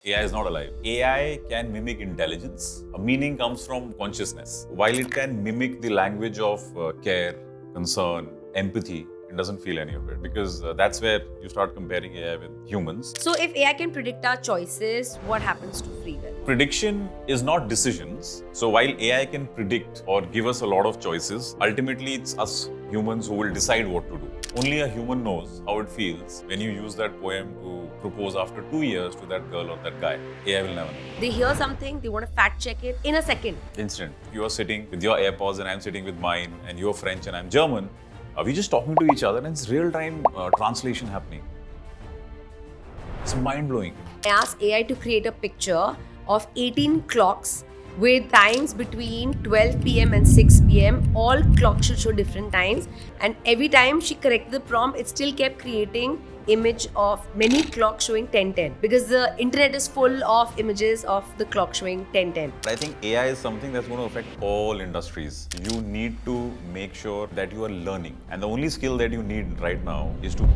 AI is not alive. AI can mimic intelligence. A meaning comes from consciousness. While it can mimic the language of care, concern, empathy, it doesn't feel any of it because that's where you start comparing AI with humans. So if AI can predict our choices, what happens to free will? Prediction is not decisions. So while AI can predict or give us a lot of choices, ultimately it's us humans who will decide what to do. Only a human knows how it feels when you use that poem to propose after 2 years to that girl or that guy. AI will never know. They hear something, they want to fact check it in a second. Instant. You are sitting with your AirPods and I'm sitting with mine, and you're French and I'm German. We're just talking to each other and it's real-time translation happening. It's mind-blowing. I asked AI to create a picture of 18 clocks with times between 12 p.m. and 6 p.m. All clocks should show different times, and every time she corrected the prompt, it still kept creating image of many clocks showing 10:10 because the internet is full of images of the clock showing 10:10. I think AI is something that's going to affect all industries. You need to make sure that you are learning, and the only skill that you need right now is to.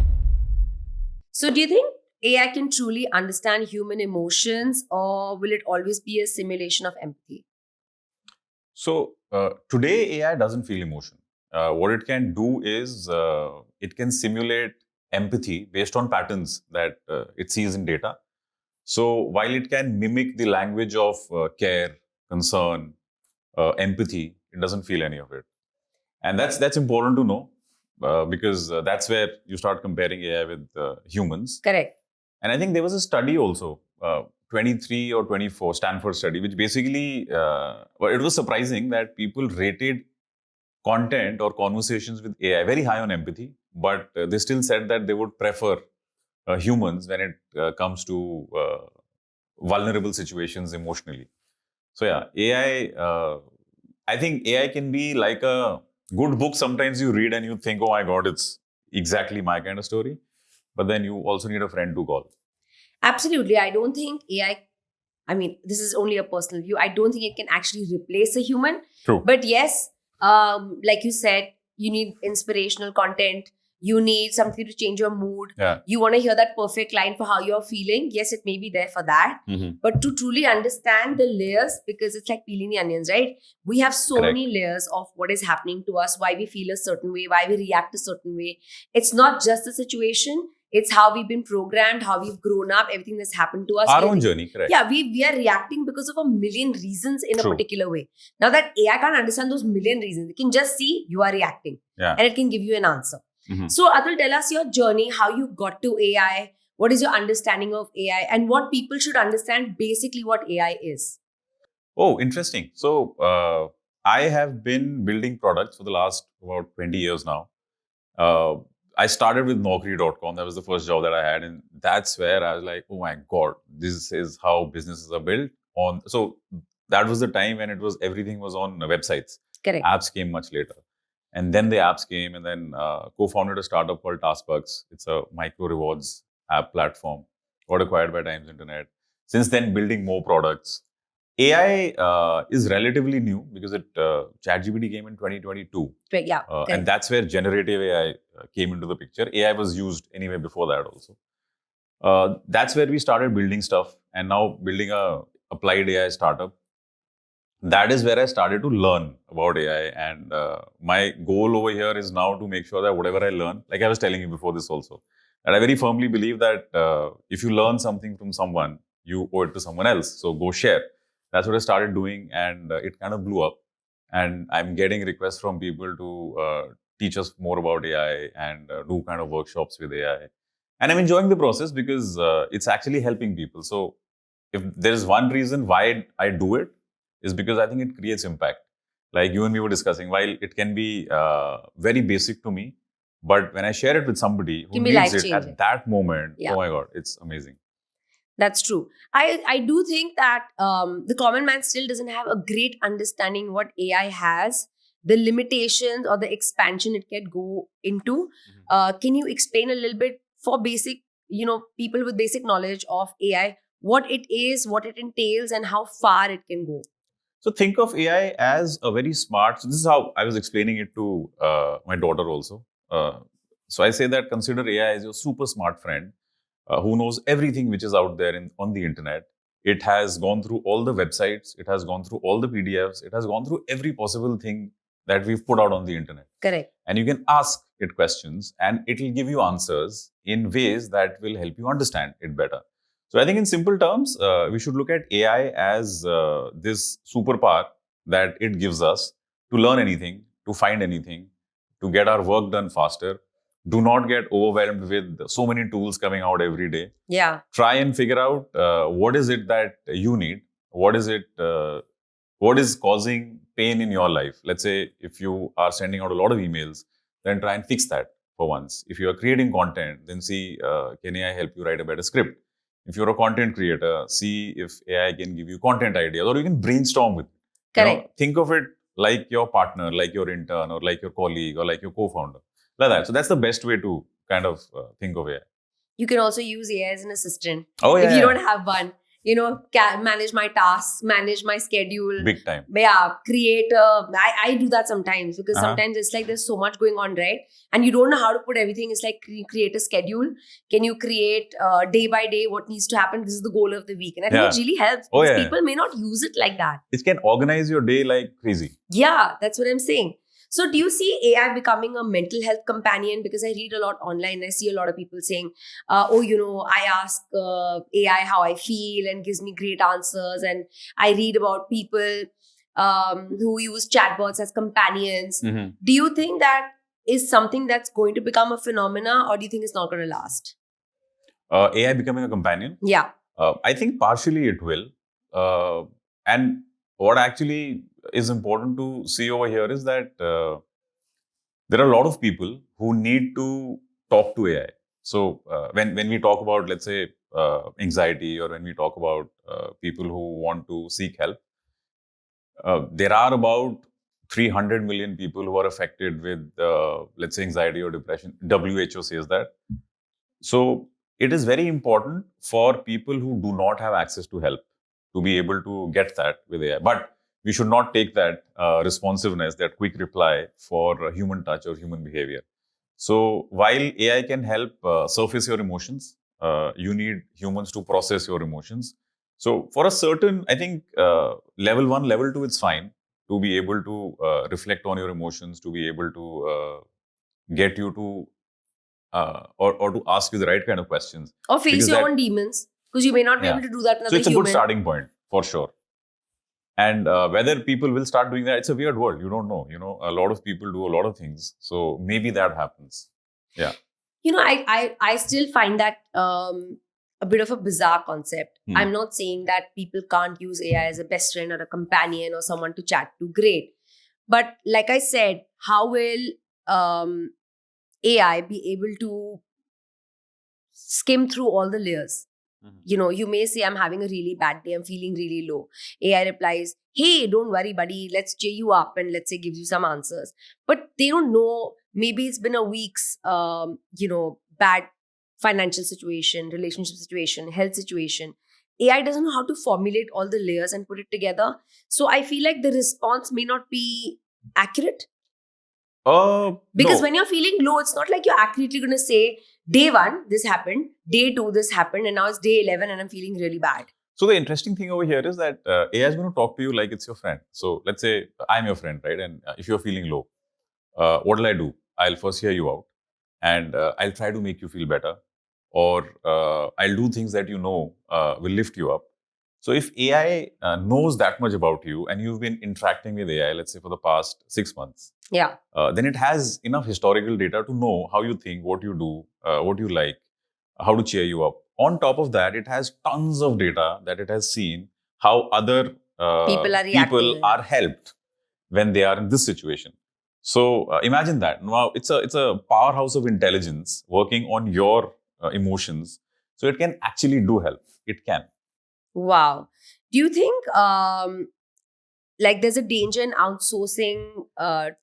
So do you think AI can truly understand human emotions, or will it always be a simulation of empathy? So today AI doesn't feel emotion. What it can do is it can simulate empathy based on patterns that it sees in data. So while it can mimic the language of care, concern, empathy, it doesn't feel any of it, and that's important to know because that's where you start comparing AI with humans. Correct. And I think there was a study also, 23 or 24, Stanford study, which basically, well, it was surprising that people rated content or conversations with AI very high on empathy, but they still said that they would prefer humans when it comes to vulnerable situations emotionally. So yeah, I think AI can be like a good book. Sometimes you read and you think, oh my God, it's exactly my kind of story. But then you also need a friend to call. Absolutely. I don't think I mean, this is only a personal view. I don't think it can actually replace a human. True. But yes, like you said, you need inspirational content. You need something to change your mood. Yeah. You want to hear that perfect line for how you're feeling. Yes, it may be there for that. Mm-hmm. But to truly understand the layers, because it's like peeling the onions, right? We have so Correct. many layers of what is happening to us, why we feel a certain way, why we react a certain way. It's not just the situation. It's how we've been programmed, how we've grown up, everything that's happened to us. Our own journey, correct. Yeah, we are reacting because of a million reasons in True. a particular way. Now that AI can't understand those million reasons, it can just see you are reacting. Yeah. And it can give you an answer. Mm-hmm. So Atul, tell us your journey, how you got to AI, what is your understanding of AI, and what people should understand basically what AI is. Oh, interesting. So I have been building products for the last about 20 years now. I started with Naukri.com. That was the first job that I had. And that's where I was like, oh my God, this is how businesses are built on. So that was the time when everything was on websites. Correct. Apps came much later. And then the apps came, and then co-founded a startup called TaskBucks. It's a micro rewards app platform. Got acquired by Times Internet. Since then, building more products. AI is relatively new because ChatGPT came in 2022. Yeah. And that's where generative AI came into the picture. AI was used anyway before that also. That's where we started building stuff, and now building a applied AI startup. That is where I started to learn about AI. And my goal over here is now to make sure that whatever I learn, like I was telling you before this also, that I very firmly believe that if you learn something from someone, you owe it to someone else. So go share. That's what I started doing, and it kind of blew up. And I'm getting requests from people to teach us more about AI and do kind of workshops with AI. And I'm enjoying the process because it's actually helping people. So if there is one reason why I do it, is because I think it creates impact. Like you and me were discussing, while it can be very basic to me, but when I share it with somebody who needs it at that moment, oh my God, it's amazing. That's true. I do think that the common man still doesn't have a great understanding what AI has, the limitations or the expansion it can go into. Mm-hmm. Can you explain a little bit for basic, people with basic knowledge of AI, what it is, what it entails, and how far it can go? So think of AI as a very smart. So this is how I was explaining it to my daughter also. So I say that consider AI as your super smart friend who knows everything which is out there on the internet. It has gone through all the websites. It has gone through all the PDFs. It has gone through every possible thing that we've put out on the internet. Correct. And you can ask it questions and it will give you answers in ways that will help you understand it better. So I think in simple terms, we should look at AI as this superpower that it gives us to learn anything, to find anything, to get our work done faster. Do not get overwhelmed with so many tools coming out every day. Yeah. Try and figure out what is it that you need. What is it? What is causing pain in your life? Let's say if you are sending out a lot of emails, then try and fix that for once. If you are creating content, then see, can AI help you write a better script? If you're a content creator, see if AI can give you content ideas, or you can brainstorm with it. Correct. Think of it like your partner, like your intern, or like your colleague, or like your co-founder, like that. So that's the best way to kind of think of AI. You can also use AI as an assistant. Oh, yeah. If you don't have one, manage my tasks, manage my schedule. Big time. Yeah, I do that sometimes because sometimes it's like there's so much going on, right? And you don't know how to put everything. It's like create a schedule. Can you create day by day what needs to happen? This is the goal of the week. And I think it really helps because people may not use it like that. It can organize your day like crazy. Yeah, that's what I'm saying. So do you see AI becoming a mental health companion? Because I read a lot online. I see a lot of people saying, I ask AI how I feel and gives me great answers. And I read about people who use chatbots as companions. Mm-hmm. Do you think that is something that's going to become a phenomena, or do you think it's not going to last? AI becoming a companion? Yeah. I think partially it will. And what actually is important to see over here is that there are a lot of people who need to talk to AI. So when we talk about, let's say, anxiety, or when we talk about people who want to seek help, there are about 300 million people who are affected with, let's say, anxiety or depression. WHO says that. So it is very important for people who do not have access to help to be able to get that with AI. But we should not take that responsiveness, that quick reply for human touch or human behavior. So while AI can help surface your emotions, you need humans to process your emotions. So for a certain, I think level 1, level 2, it's fine to be able to reflect on your emotions, to be able to get you to or to ask you the right kind of questions. Or face your own demons, because you may not be able to do that with So it's a human. good starting point, for sure. And whether people will start doing that, it's a weird world. You don't know. A lot of people do a lot of things. So maybe that happens. Yeah. I still find that a bit of a bizarre concept. I'm not saying that people can't use AI as a best friend or a companion or someone to chat to. Great. But like I said, how will AI be able to skim through all the layers? You may say, I'm having a really bad day, I'm feeling really low. AI replies, hey, don't worry, buddy, let's cheer you up and let's say gives you some answers. But they don't know, maybe it's been a week's, bad financial situation, relationship situation, health situation. AI doesn't know how to formulate all the layers and put it together. So I feel like the response may not be accurate. Because when you're feeling low, it's not like you're accurately going to say, day 1, this happened. Day 2, this happened. And now it's day 11 and I'm feeling really bad. So the interesting thing over here is that AI is going to talk to you like it's your friend. So let's say I'm your friend, right? And if you're feeling low, what will I do? I'll first hear you out. And I'll try to make you feel better. Or I'll do things that will lift you up. So if AI knows that much about you and you've been interacting with AI, let's say for the past 6 months, then it has enough historical data to know how you think, what you do, what you like, how to cheer you up. On top of that, it has tons of data that it has seen how other people are helped when they are in this situation. So imagine that. Now it's a powerhouse of intelligence working on your emotions. So it can actually do help. It can. Wow. Do you think there's a danger in outsourcing our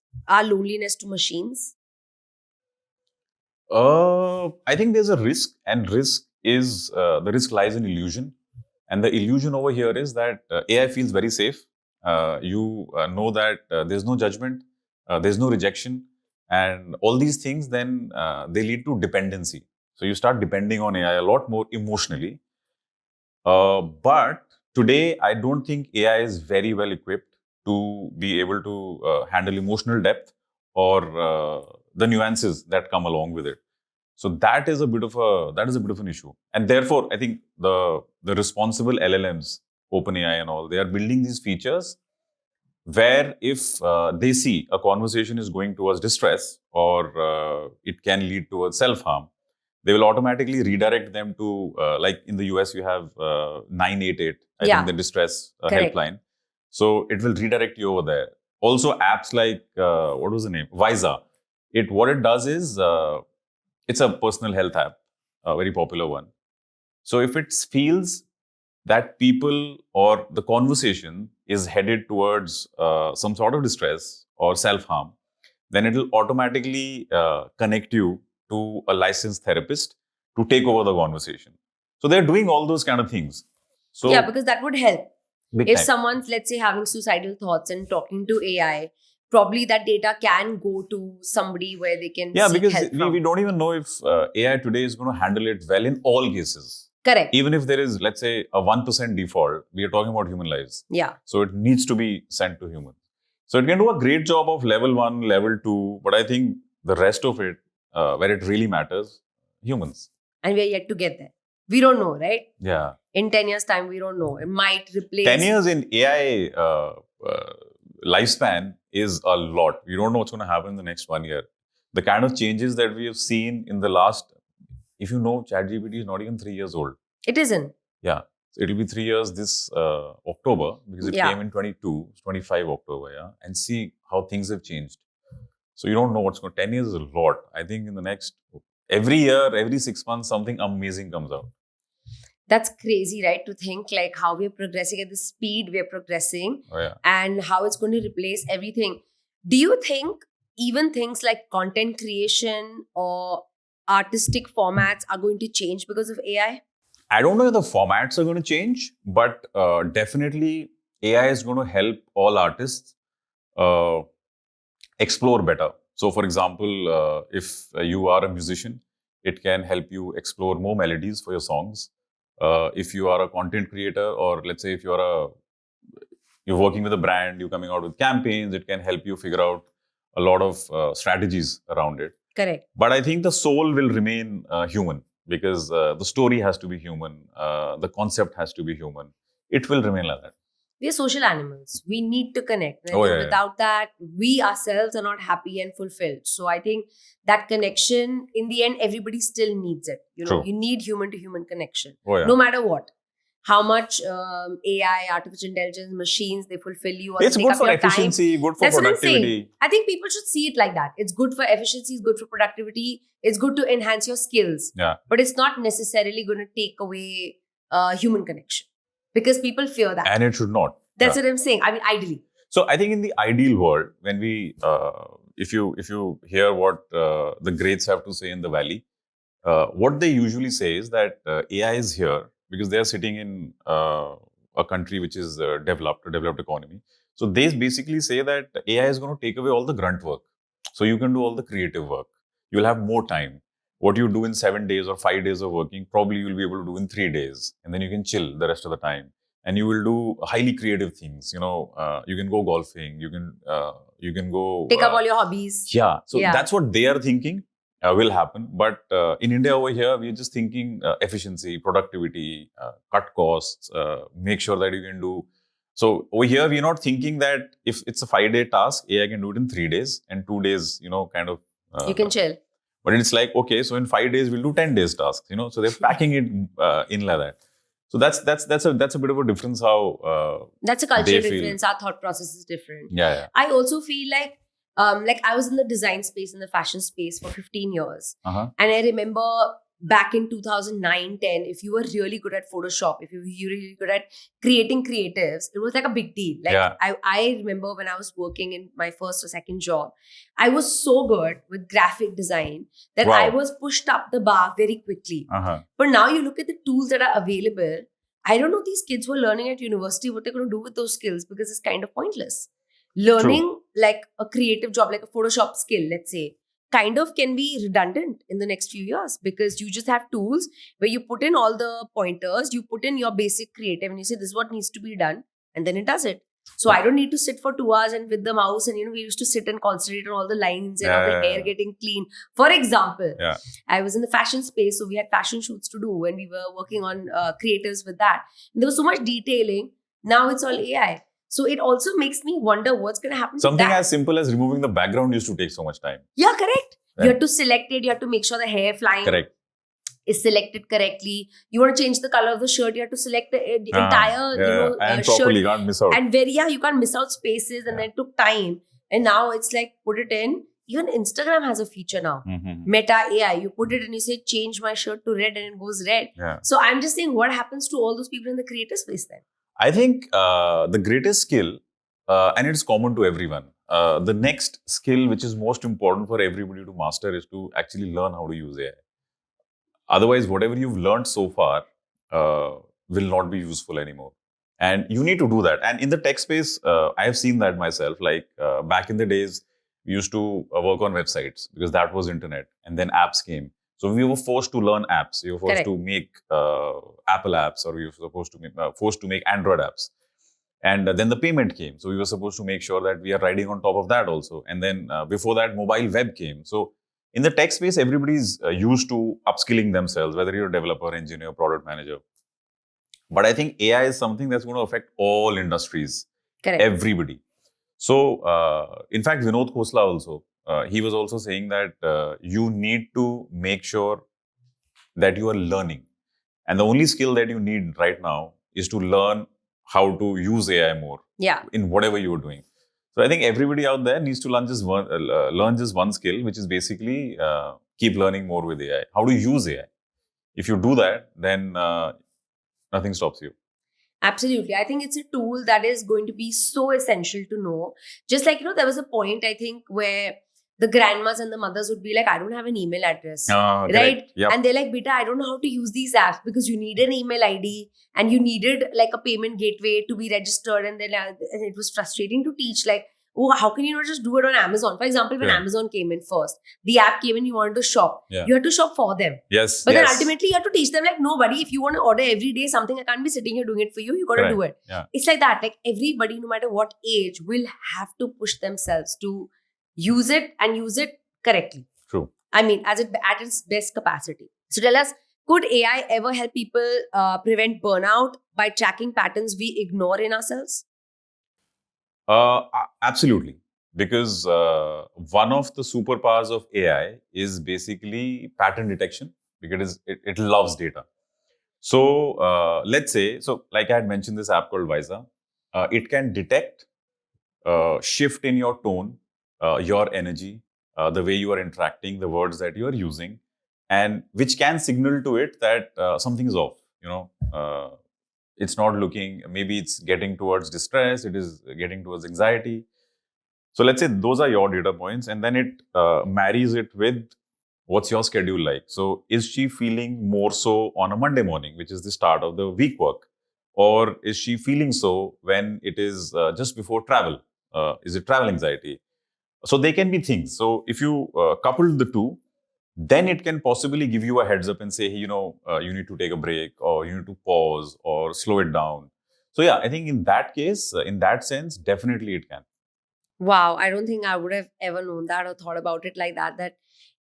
loneliness to machines? I think there's a risk, and the risk lies in illusion. And the illusion over here is that AI feels very safe. You know that there's no judgment, there's no rejection, and all these things then they lead to dependency. So you start depending on AI a lot more emotionally. But today, I don't think AI is very well equipped to be able to handle emotional depth or the nuances that come along with it. So that is a bit of an issue, and therefore, I think the responsible LLMs, OpenAI and all, they are building these features where if they see a conversation is going towards distress or it can lead towards self-harm, they will automatically redirect them to, like in the US, you have 988, I Yeah. think the distress Correct. helpline. So it will redirect you over there. Also, apps like, what was the name? Visa. What it does is, it's a personal health app, a very popular one. So if it feels that people or the conversation is headed towards some sort of distress or self-harm, then it will automatically connect you to a licensed therapist to take over the conversation. So they're doing all those kind of things. So Yeah, because that would help. big If time. someone's, let's say, having suicidal thoughts and talking to AI, probably that data can go to somebody where they can Yeah, seek because help from. we don't even know if AI today is going to handle it well in all cases. Correct. Even if there is, let's say, a 1% default, we are talking about human lives. Yeah. So it needs to be sent to humans. So it can do a great job of level 1, level 2, but I think the rest of it, where it really matters, humans. And we are yet to get there. We don't know, right? Yeah. In 10 years' time, we don't know. It might replace. 10 years in AI lifespan is a lot. We don't know what's going to happen in the next 1 year. The kind of changes that we have seen in the last, if you know, ChatGPT is not even 3 years old. It isn't. Yeah. So it'll be 3 years this October, because it Yeah. came in 25 October, yeah. And see how things have changed. So you don't know what's going. 10 years is a lot. I think in the next, every year, every 6 months, something amazing comes out. That's crazy, right? To think like how we're progressing at the speed we're progressing, Oh, yeah. and how it's going to replace everything. Do you think even things like content creation or artistic formats are going to change because of AI? I don't know if the formats are going to change, but definitely AI is going to help all artists uh, explore better. So, for example, if you are a musician, it can help you explore more melodies for your songs. If you are a content creator, or let's say if you're working with a brand, you're coming out with campaigns, it can help you figure out a lot of strategies around it. Correct. But I think the soul will remain human, because the story has to be human, the concept has to be human. It will remain like that. We are social animals. We need to connect. And I Oh, think yeah, yeah. without that, we ourselves are not happy and fulfilled. So I think that connection, in the end, everybody still needs it. You know, True. you need human to human connection, Oh, yeah. no matter what. How much AI, artificial intelligence, machines, they fulfill you. Or It's take good up for your time. efficiency, good for That's what I'm saying. productivity. I think people should see it like that. It's good for efficiency, it's good for productivity, it's good to enhance your skills. Yeah. But it's not necessarily going to take away human connection, because people fear that. And it should not. That's Yeah. what I'm saying. I mean, ideally. So I think in the ideal world, when we, if you hear what the greats have to say in the valley, what they usually say is that AI is here because they are sitting in a country which is developed, a developed economy. So they basically say that AI is going to take away all the grunt work. So you can do all the creative work. You'll have more time. What you do in 7 days or 5 days of working, probably you'll be able to do in 3 days. And then you can chill the rest of the time. And you will do highly creative things. You know, you can go golfing. You can go Take up all your hobbies. Yeah. So Yeah. that's what they are thinking will happen. But in India over here, we're just thinking efficiency, productivity, cut costs, make sure that you can do. So over here, we're not thinking that if it's a 5-day task, AI can do it in 3 days, and 2 days, kind of. You can chill. But it's like, okay, so in 5 days, we'll do 10 days tasks, So they're packing it in like that. So that's a bit of a difference how. That's a cultural they feel. difference. Our thought process is different. Yeah. I also feel like I was in the design space, in the fashion space for 15 years. Uh-huh. And I remember back in 2009, 10, if you were really good at Photoshop, if you were really good at creating creatives, it was like a big deal. Like Yeah. I remember when I was working in my first or second job, I was so good with graphic design that Wow. I was pushed up the bar very quickly. Uh-huh. But now you look at the tools that are available. I don't know these kids who are learning at university what they're going to do with those skills, because it's kind of pointless. Learning like a creative job, like a Photoshop skill, let's say, kind of can be redundant in the next few years, because you just have tools where you put in all the pointers, you put in your basic creative, and you say this is what needs to be done, and then it does it. So I don't need to sit for 2 hours and with the mouse, and we used to sit and concentrate on all the lines and all the hair getting clean. For example, I was in the fashion space, so we had fashion shoots to do, and we were working on creatives with that. And there was so much detailing. Now it's all AI. So it also makes me wonder what's going to happen. Something as simple as removing the background used to take so much time. Yeah, correct. You have to select it. You have to make sure the hair flying is selected correctly. You want to change the color of the shirt. You have to select the entire and shirt. Properly, you can't miss out. And you can't miss out spaces. And then it took time. And now it's like, put it in. Even Instagram has a feature now. Meta AI. You put it and you say, change my shirt to red, and it goes red. So I'm just saying, what happens to all those people in the creative space then? I think the greatest skill, and it's common to everyone, the next skill which is most important for everybody to master is to actually learn how to use AI. Otherwise, whatever you've learned so far will not be useful anymore. And you need to do that. And in the tech space, I have seen that myself. Like back in the days, we used to work on websites because that was internet. And then apps came. So we were forced to learn apps. We were forced to make Apple apps, or we were supposed to make, forced to make Android apps. And then the payment came. So we were supposed to make sure that we are riding on top of that also. And then before that, mobile web came. So in the tech space, everybody's used to upskilling themselves, whether you're a developer, engineer, product manager. But I think AI is something that's going to affect all industries, everybody. So in fact, Vinod Khosla also, he was also saying that you need to make sure that you are learning. And the only skill that you need right now is to learn how to use AI more in whatever you are doing. So I think everybody out there needs to learn just one skill, which is basically keep learning more with AI. How to use AI. If you do that, then nothing stops you. Absolutely. I think it's a tool that is going to be so essential to know. Just like, there was a point, I think, where the grandmas and the mothers would be like, I don't have an email address. Right? Yep. And they're like, Beta, I don't know how to use these apps, because you need an email ID and you needed like a payment gateway to be registered. And then it was frustrating to teach, like, oh, how can you not just do it on Amazon? For example, when Amazon came in first, the app came in, you wanted to shop. You had to shop for them. Yes. But then ultimately you have to teach them, like, no, buddy, if you want to order every day something, I can't be sitting here doing it for you. You got to do it. It's like that. Like everybody, no matter what age, will have to push themselves to use it and use it correctly. True. I mean, at its best capacity. So tell us, could AI ever help people prevent burnout by tracking patterns we ignore in ourselves? Absolutely. Because one of the superpowers of AI is basically pattern detection, because it loves data. So let's say, like I had mentioned this app called Visa, it can detect shift in your tone, your energy, the way you are interacting, the words that you are using, and which can signal to it that something is off. It's not looking, maybe it's getting towards distress, it is getting towards anxiety. So let's say those are your data points, and then it marries it with what's your schedule like. So is she feeling more so on a Monday morning, which is the start of the week work? Or is she feeling so when it is just before travel? Is it travel anxiety? So they can be things. So if you couple the two, then it can possibly give you a heads up and say, hey, you need to take a break, or you need to pause or slow it down. So yeah, I think in that case, in that sense, definitely it can. Wow, I don't think I would have ever known that or thought about it like that, that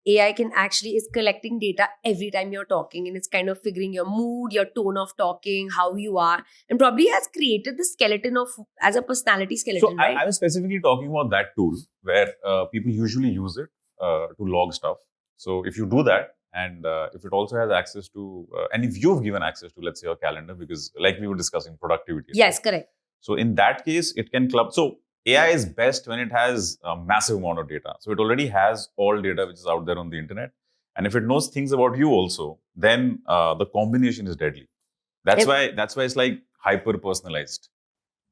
AI can actually is collecting data every time you're talking, and it's kind of figuring your mood, your tone of talking, how you are, and probably has created the skeleton as a personality skeleton, So right? I was specifically talking about that tool where people usually use it to log stuff. So if you do that, and if it also has access to, and if you've given access to, let's say, your calendar, because like we were discussing productivity. Yes, right? correct. So in that case, it can club. So AI is best when it has a massive amount of data. So it already has all data which is out there on the internet. And if it knows things about you also, then the combination is deadly. That's why it's like hyper personalized.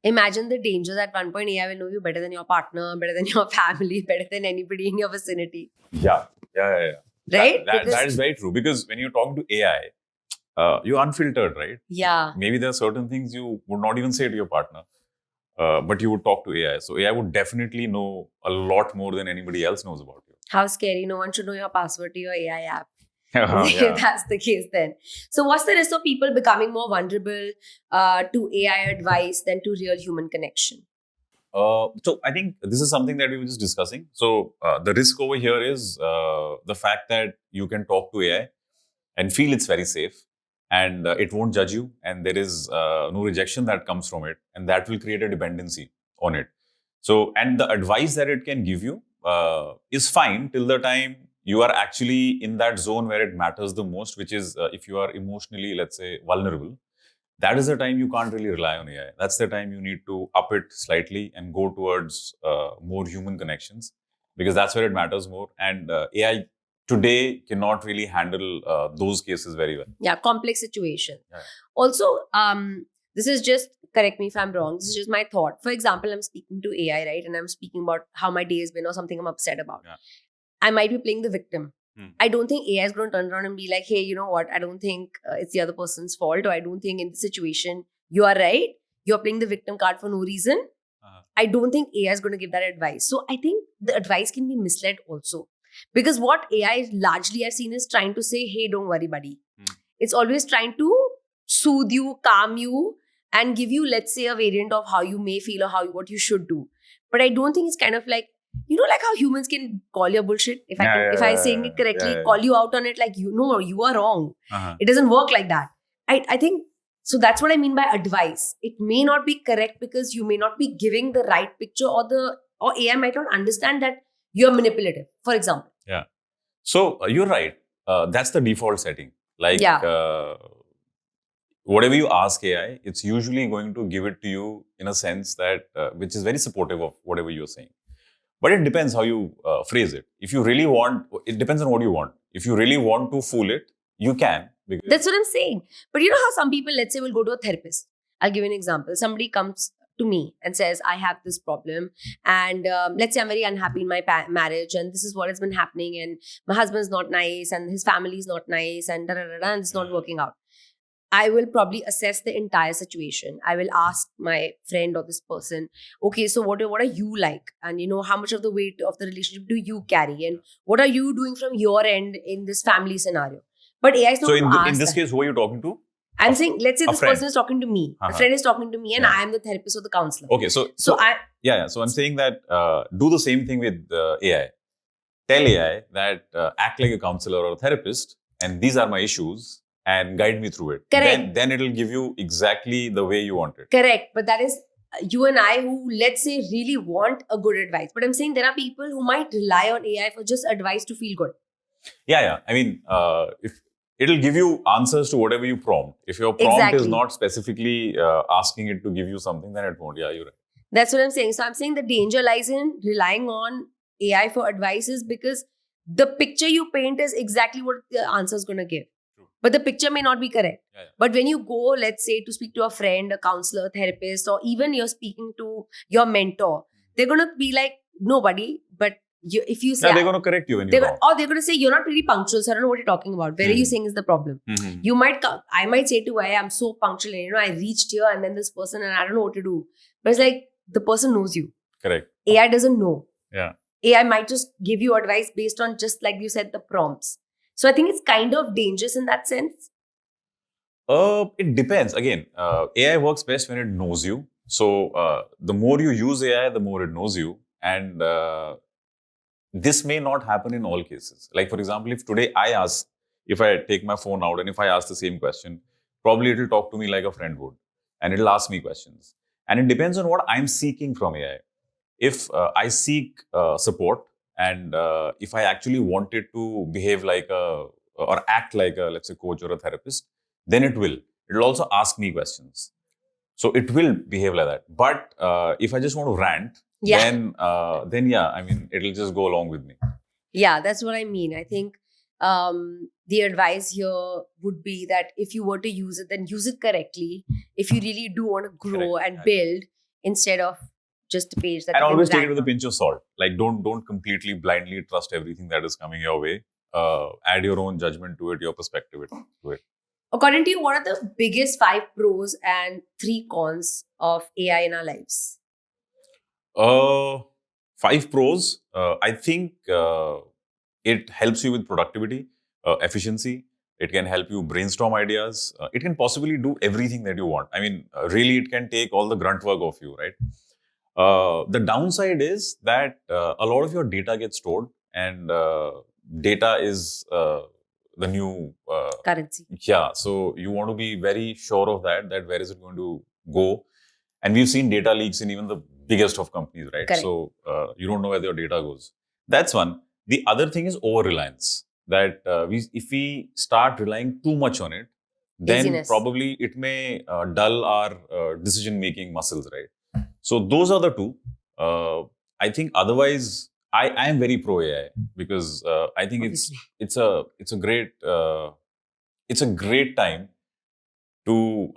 Imagine the dangers. At one point, AI will know you better than your partner, better than your family, better than anybody in your vicinity. Yeah. Right? That is very true. Because when you're talking to AI, you're unfiltered, right? Yeah. Maybe there are certain things you would not even say to your partner, but you would talk to AI. So AI would definitely know a lot more than anybody else knows about you. How scary. No one should know your password to your AI app. Yeah. If that's the case, then. So, what's the risk of people becoming more vulnerable to AI advice than to real human connection? So I think this is something that we were just discussing. So the risk over here is the fact that you can talk to AI and feel it's very safe, and it won't judge you, and there is no rejection that comes from it, and that will create a dependency on it. So, and the advice that it can give you is fine till the time you are actually in that zone where it matters the most, which is if you are emotionally, let's say, vulnerable. That is the time you can't really rely on AI. That's the time you need to up it slightly and go towards more human connections, because that's where it matters more. And AI today cannot really handle those cases very well. Yeah, complex situation. Yeah. Also, this is just, correct me if I'm wrong, this is just my thought. For example, I'm speaking to AI, right? And I'm speaking about how my day has been or something I'm upset about. Yeah. I might be playing the victim. Hmm. I don't think AI is going to turn around and be like, hey, you know what? I don't think it's the other person's fault, or I don't think in this situation you are right. You're playing the victim card for no reason. Uh-huh. I don't think AI is going to give that advice. So I think the advice can be misled also. Because what AI largely I've seen is trying to say, hey, don't worry, buddy. It's always trying to soothe you, calm you, and give you, let's say, a variant of how you may feel or what you should do. But I don't think it's kind of like, like how humans can call your bullshit. If I'm saying it correctly, call you out on it, like, you are wrong. Uh-huh. It doesn't work like that. I think, so that's what I mean by advice. It may not be correct because you may not be giving the right picture, or AI might not understand that you're manipulative, for example. Yeah. So you're right. That's the default setting. Like, whatever you ask AI, it's usually going to give it to you in a sense that, which is very supportive of whatever you're saying. But it depends how you phrase it. If you really want, it depends on what you want. If you really want to fool it, you can. That's what I'm saying. But you know how some people, let's say, will go to a therapist. I'll give you an example. Somebody comes to me and says, I have this problem. And let's say I'm very unhappy in my marriage. And this is what has been happening. And my husband's not nice. And his family is not nice. And and it's not working out. I will probably assess the entire situation. I will ask my friend or this person, okay, so what are you like? And how much of the weight of the relationship do you carry? And what are you doing from your end in this family scenario? But AI is not So going to ask in this that. case, who are you talking to? I'm saying, let's say this friend. person is talking to me. Uh-huh. The friend is talking to me, and Yeah. I am the therapist or the counselor. Okay, so I'm saying that do the same thing with AI. Tell AI that act like a counselor or a therapist, and these are my issues, and guide me through it. Correct. Then it'll give you exactly the way you want it. Correct. But that is you and I who, let's say, really want a good advice. But I'm saying there are people who might rely on AI for just advice to feel good. Yeah. I mean, if it'll give you answers to whatever you prompt. If your prompt is not specifically asking it to give you something, then it won't. Yeah, you're right. That's what I'm saying. So I'm saying the danger lies in relying on AI for advice, is because the picture you paint is exactly what the answer is going to give. True. But the picture may not be correct. Yeah. But when you go, let's say, to speak to a friend, a counselor, a therapist, or even you're speaking to your mentor, they're going to be like, nobody, but if you say, they're going to correct you when you're wrong. Or they're going to say, you're not really punctual, so I don't know what you're talking about. Where are you saying is the problem? Mm-hmm. I might say to AI, I'm so punctual, and I reached here and then this person, and I don't know what to do. But it's like, the person knows you. Correct. AI doesn't know. Yeah. AI might just give you advice based on, just like you said, the prompts. So I think it's kind of dangerous in that sense. It depends. Again, AI works best when it knows you. So the more you use AI, the more it knows you. And this may not happen in all cases. Like, for example, if today if I take my phone out and if I ask the same question, probably it'll talk to me like a friend would. And it'll ask me questions. And it depends on what I'm seeking from AI. If I seek support, and if I actually wanted to behave like or act like a, let's say, coach or a therapist, then it'll also ask me questions. So it will behave like that. But if I just want to rant, then I mean, it'll just go along with me. Yeah, that's what I mean. I think the advice here would be that if you were to use it, then use it correctly. If you really do want to grow and build, instead of just a page that. And always take it with a pinch of salt. Like, don't completely blindly trust everything that is coming your way. Add your own judgment to it, your perspective to it. According to you, what are the biggest 5 pros and 3 cons of AI in our lives? 5 pros. I think it helps you with productivity, efficiency. It can help you brainstorm ideas. It can possibly do everything that you want. I mean, really, it can take all the grunt work of you, right? The downside is that a lot of your data gets stored, and data is the new Currency. yeah. So you want to be very sure of that. That where is it going to go? And we've seen data leaks in even the biggest of companies, right? Correct. So you don't know where your data goes. That's one. The other thing is over reliance. That if we start relying too much on it, then Laziness. probably it may dull our decision making muscles, right? So those are the two. I think otherwise, I am very pro AI because I think Obviously. it's a great time to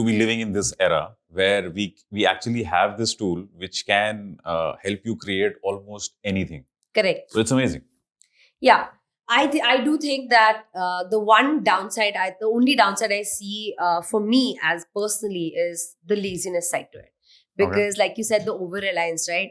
be living in this era where we actually have this tool which can help you create almost anything. Correct. So it's amazing. Yeah, I do think that the only downside I see for me as personally is the laziness side to it, because like you said, the over reliance, right?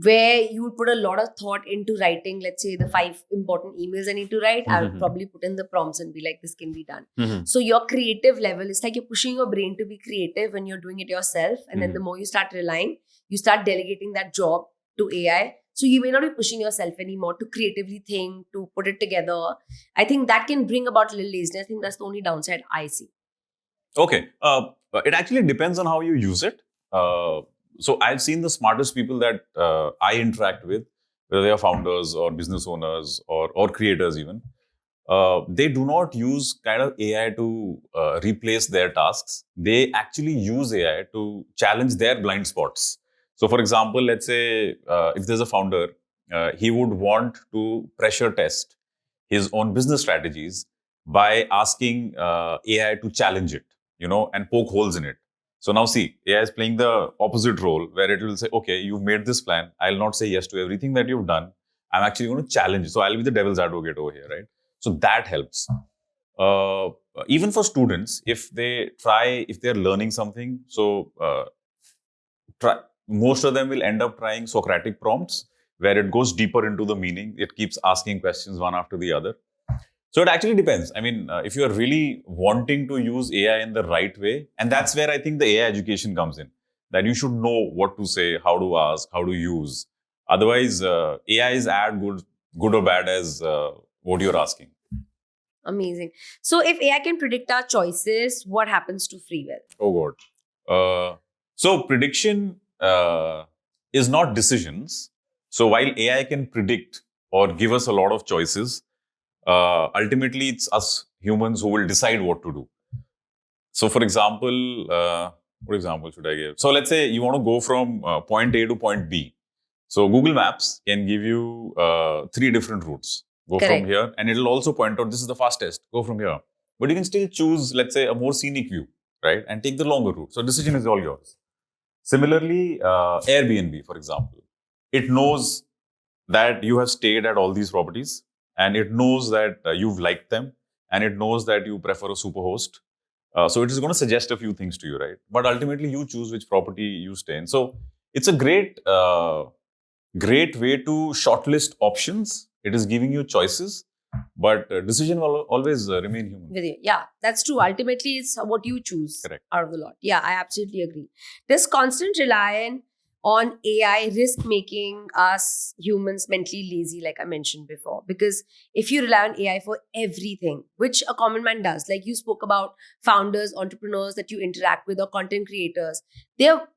Where you would put a lot of thought into writing, let's say the 5 important emails I need to write, I would probably put in the prompts and be like, this can be done. So your creative level is like you're pushing your brain to be creative when you're doing it yourself. And then the more you start relying, you start delegating that job to AI. So you may not be pushing yourself anymore to creatively think, to put it together. I think that can bring about a little laziness. I think that's the only downside I see. Okay. It actually depends on how you use it. So I've seen the smartest people that I interact with, whether they are founders or business owners or creators even. They do not use kind of AI to replace their tasks. They actually use AI to challenge their blind spots. So, for example, let's say if there's a founder, he would want to pressure test his own business strategies by asking AI to challenge it, and poke holes in it. So now see, AI is playing the opposite role where it will say, okay, you've made this plan. I'll not say yes to everything that you've done. I'm actually going to challenge you. So I'll be the devil's advocate over here, right? So that helps. Even for students, if they're learning something, so most of them will end up trying Socratic prompts where it goes deeper into the meaning. It keeps asking questions one after the other. So it actually depends. I mean, if you are really wanting to use AI in the right way, and that's where I think the AI education comes in, that you should know what to say, how to ask, how to use. Otherwise, AI is good or bad as what you're asking. Amazing. So if AI can predict our choices, what happens to free will? Oh God. So prediction is not decisions. So while AI can predict or give us a lot of choices, ultimately it's us humans who will decide what to do. So for example, what example should I give? So let's say you want to go from point A to point B. So Google Maps can give you 3 different routes. Go Correct. from here, and it'll also point out this is the fastest. Go from here. But you can still choose, let's say, a more scenic view, right? And take the longer route. So decision is all yours. Similarly, Airbnb, for example, it knows that you have stayed at all these properties, and it knows that you've liked them, and it knows that you prefer a superhost. So it is going to suggest a few things to you, right? But ultimately, you choose which property you stay in. So it's a great way to shortlist options. It is giving you choices, but decision will always remain human. With you. Yeah, that's true. Ultimately, it's what you choose. Correct. Out of the lot. Yeah, I absolutely agree. This constant reliance on AI risk making us humans mentally lazy, like I mentioned before. Because if you rely on AI for everything, which a common man does, like you spoke about founders, entrepreneurs that you interact with, or content creators, they are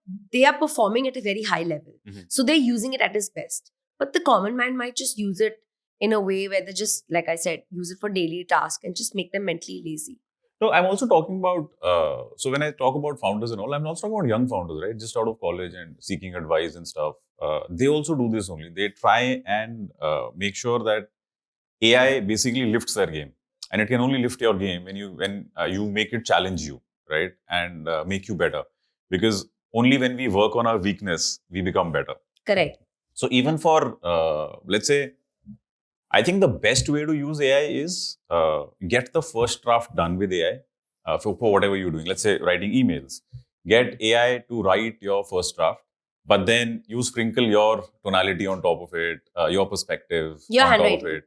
performing at a very high level. So they're using it at its best. But the common man might just use it in a way where they just, like I said, use it for daily tasks and just make them mentally lazy. No, I'm also talking about, so when I talk about founders and all, I'm also talking about young founders, right? Just out of college and seeking advice and stuff. They also do this only. They try and make sure that AI basically lifts their game. And it can only lift your game when you make it challenge you, right? And make you better. Because only when we work on our weakness, we become better. Correct. So even for, let's say, I think the best way to use AI is get the first draft done with AI for whatever you're doing. Let's say writing emails. Get AI to write your first draft. but then you sprinkle your tonality on top of it, your perspective Your on top of handwriting.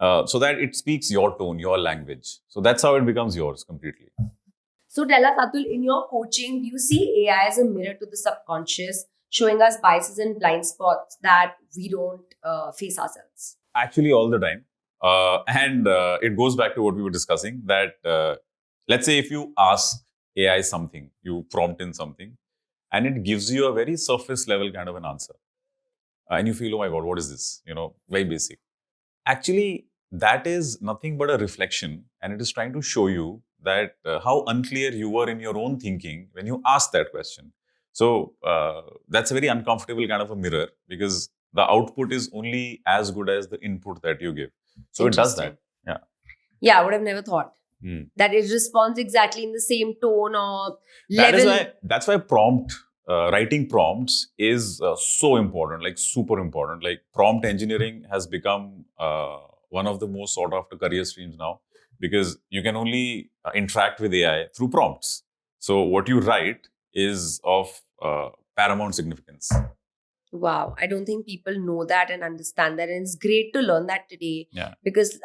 it, so that it speaks your tone, your language. So that's how it becomes yours completely. So tell us, Atul, in your coaching, do you see AI as a mirror to the subconscious, showing us biases and blind spots that we don't face ourselves? Actually, all the time. And it goes back to what we were discussing, that let's say if you ask AI something, you prompt in something, and it gives you a very surface level kind of an answer. And you feel, oh my God, what is this? Very basic. Actually, that is nothing but a reflection, and it is trying to show you that how unclear you were in your own thinking when you asked that question. So that's a very uncomfortable kind of a mirror, because the output is only as good as the input that you give. So it does that. Yeah. Yeah, I would have never thought Hmm. that it responds exactly in the same tone or That level. is why writing prompts is so important, like super important. Like prompt engineering has become one of the most sought after career streams now, because you can only interact with AI through prompts. So what you write is of paramount significance. Wow, I don't think people know that and understand that, and it's great to learn that today. Yeah. Because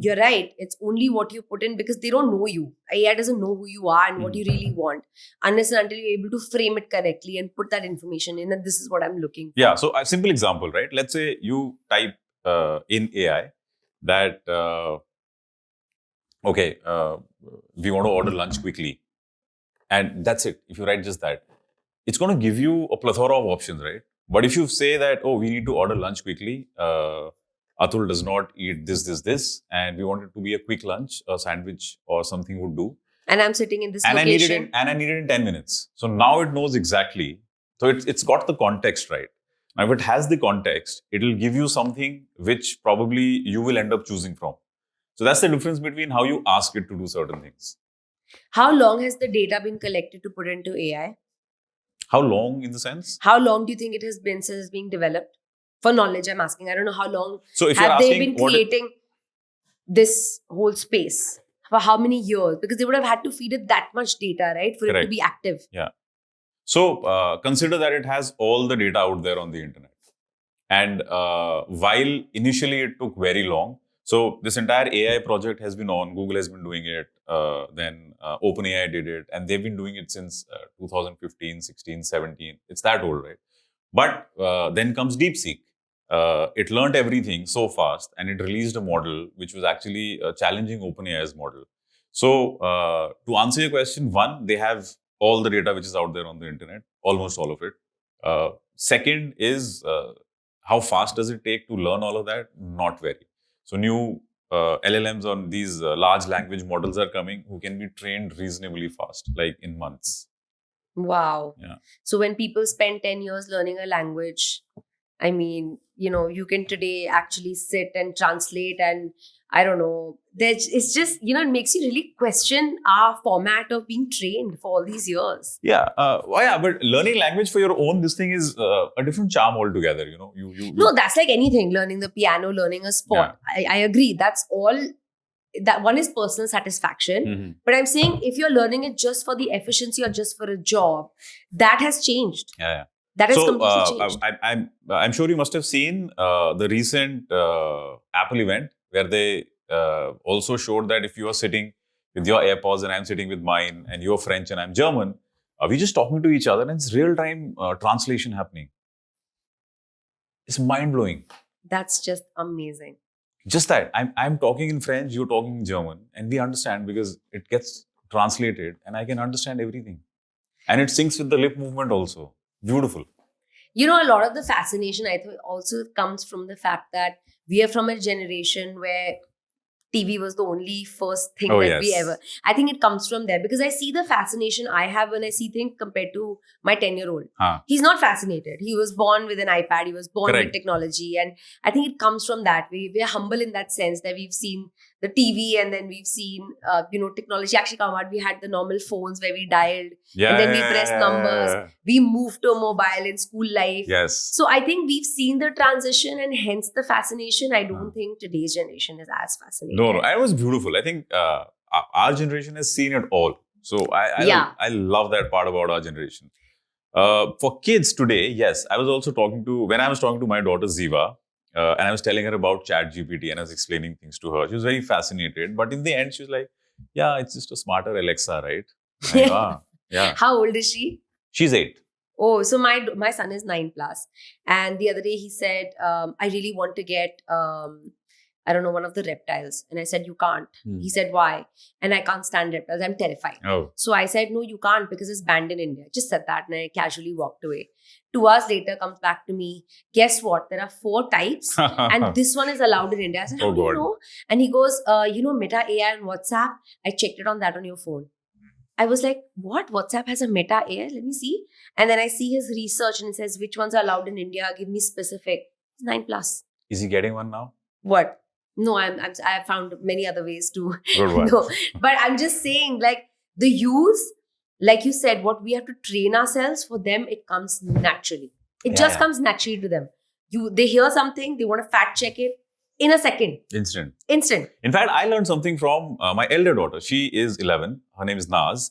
you're right, it's only what you put in, because they don't know you. AI doesn't know who you are and what you really want, unless and until you're able to frame it correctly and put that information in, and this is what I'm looking for. Yeah. So a simple example, right? Let's say you type in AI that okay, we want to order lunch quickly, and that's it. If you write just that, it's going to give you a plethora of options, right? But if you say that, oh, we need to order lunch quickly, Atul does not eat this, and we want it to be a quick lunch, a sandwich or something would do. And I'm sitting in this and location. I need it in 10 minutes. So now it knows exactly. So it's got the context right. Now, if it has the context, it will give you something which probably you will end up choosing from. So that's the difference between how you ask it to do certain things. How long has the data been collected to put into AI? How long, in the sense? How long do you think it has been since it's being developed? For knowledge, I'm asking. I don't know how long So if have you're they asking been creating this whole space? For how many years? Because they would have had to feed it that much data, right? For it to Correct. be active. Yeah. So consider that it has all the data out there on the internet. And while initially it took very long, so this entire AI project has been on, Google has been doing it, then OpenAI did it, and they've been doing it since 2015, 16, 17. It's that old, right? But then comes DeepSeek. It learned everything so fast, and it released a model which was actually challenging OpenAI's model. So to answer your question, one, they have all the data which is out there on the internet, almost all of it. Second is how fast does it take to learn all of that? Not very. So new LLMs on these large language models are coming who can be trained reasonably fast, like in months. Wow. Yeah. So when people spend 10 years learning a language, I mean, you can today actually sit and translate, and I don't know. It's just, it makes you really question our format of being trained for all these years. Yeah. But learning language for your own, this thing is a different charm altogether. You No, that's like anything. Learning the piano, learning a sport. Yeah. I agree. That's all. That one is personal satisfaction. Mm-hmm. But I'm saying if you're learning it just for the efficiency or just for a job, that has changed. Yeah. That has completely changed. I'm sure you must have seen the recent Apple event where they also showed that if you are sitting with your AirPods and I'm sitting with mine, and you're French and I'm German, we're just talking to each other, and it's real-time translation happening. It's mind-blowing. That's just amazing. Just that I'm talking in French, you're talking in German, and we understand because it gets translated, and I can understand everything, and it syncs with the lip movement also. Beautiful. A lot of the fascination, I think, also comes from the fact that we are from a generation where TV was the only first thing that we ever. I think it comes from there, because I see the fascination I have when I see things compared to my 10-year-old. He's not fascinated. He was born with an iPad. He was born with technology. And I think it comes from that. We're humble in that sense that we've seen the TV, and then we've seen, technology actually come out. We had the normal phones where we dialed, and then we pressed numbers. We moved to a mobile in school life. Yes. So I think we've seen the transition, and hence the fascination. I don't think today's generation is as fascinating. No, it was beautiful. I think our generation has seen it all. So I love that part about our generation. For kids today, yes, I was also when I was talking to my daughter Ziva, and I was telling her about ChatGPT and I was explaining things to her. She was very fascinated, but in the end, she was like, "Yeah, it's just a smarter Alexa, right?" I go, "Ah, yeah." How old is she? She's 8. Oh, so my son is 9 plus, and the other day he said, "I really want to get I don't know, one of the reptiles," and I said, "You can't." He said, "Why?" And I can't stand reptiles. I'm terrified. Oh, So I said, "No, you can't because it's banned in India." Just said that, and I casually walked away. 2 hours later, comes back to me. Guess what? There are 4 types, and this one is allowed in India. I said, "How Oh, do you God. know?" And he goes, Meta AI on WhatsApp. I checked it on that on your phone. I was like, what? WhatsApp has a Meta AI? Let me see. And then I see his research and it says, which ones are allowed in India? Give me specific. 9 plus. Is he getting one now? What? No, I have found many other ways to. Good one. No, but I'm just saying, like, the use, like you said, what we have to train ourselves, for them, it comes naturally. It just comes naturally to them. They hear something, they want to fact check it in a second. Instant. In fact, I learned something from my elder daughter. She is 11. Her name is Naz.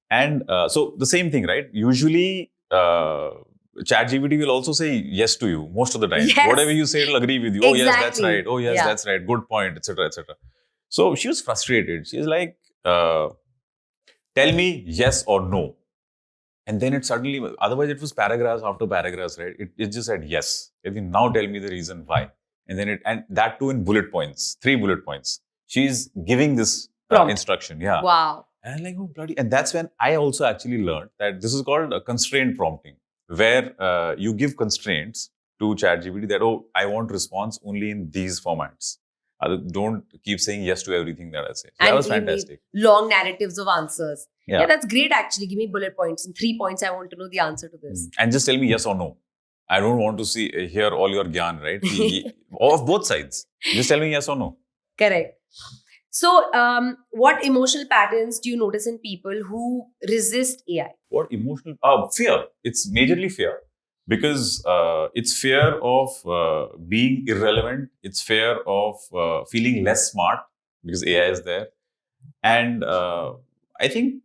And so the same thing, right? Usually, ChatGPT will also say yes to you most of the time. Yes. Whatever you say, it'll agree with you. Oh, yes, that's Exactly. right. Oh, yes, Yeah. that's right. Good point, etc., etc. So she was frustrated. She's like, tell me yes or no. And then it suddenly, otherwise it was paragraphs after paragraphs, right? It just said yes. Now tell me the reason why. And that too in bullet points, 3 bullet points. She's giving this instruction. Yeah. Wow. And I'm like, oh, bloody. And that's when I also actually learned that this is called constraint prompting, where you give constraints to ChatGPT that, oh, I want response only in these formats. Don't keep saying yes to everything that I say. So that was fantastic. Long narratives of answers. Yeah. Yeah, that's great actually. Give me bullet points. In 3 points, I want to know the answer to this. And just tell me yes or no. I don't want to hear all your gyan, right? Of both sides. Just tell me yes or no. Correct. So, what emotional patterns do you notice in people who resist AI? What emotional? Fear. It's majorly fear. Because it's fear of being irrelevant. It's fear of feeling less smart because AI is there. And I think